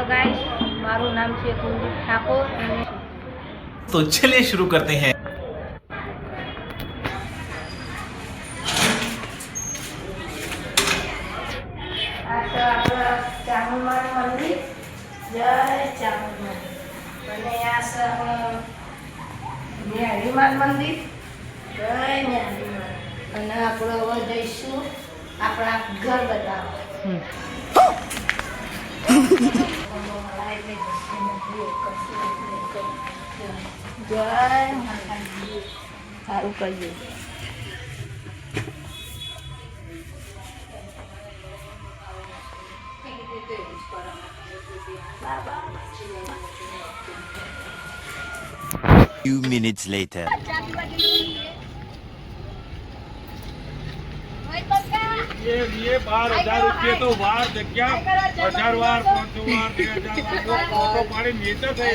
Guys मारू नाम છે કુલદીપ ઠાકોર અને तो चलिए शुरू करते हैं। ચામુંડમાનું મંદિર જય ચામુંડમાં અને આ હનુમાન મંદિર જય હનુમાન અને આપણે હવે જઈશું આપણા ઘર બતાવવા જય માતાજી સારું કરીએ Few minutes later. ये 12,000 रुपये तो वार जग्या 1000 वार 500 वार 2000 वार फोटो पाड़ी नीचे થઈ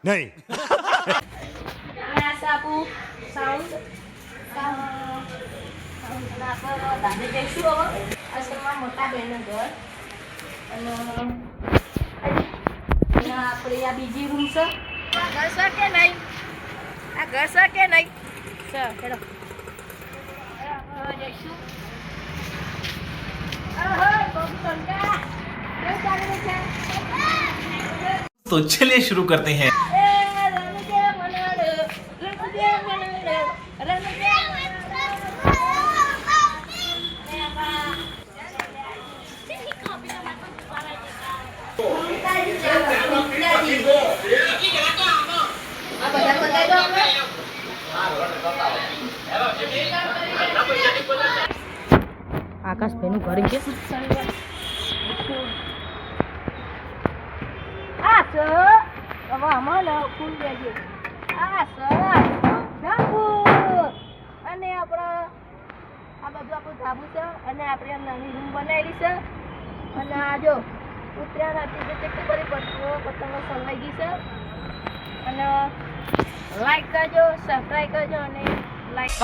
नहीं સાપુ સાઉન્ડ દાદા જઈશું હવે અસલમાં મોટા બહેનનું ઘર અને આપણે આ બીજી રૂમ છે આ ઘર છે કે નહીં આ ઘર છે કે નહીં છે હેડો જઈશું तो चलिए शुरू करते हैं। આકાશ ભાઈનું ઘર છે આ સર હવે અમારે ફૂલ દેજે આ સર ધાબુ અને આપણા આ બધું આપણું ધાબુ છે અને આપણે નાની રૂમ બનાવેલી છે અને આ જો ઉત્તરાયણ હતી તો કેટલી બધી પતંગો સળવાઈ ગઈ છે અને લાઈક કરજો સબસ્ક્રાઈબ કરજો અને લાઈક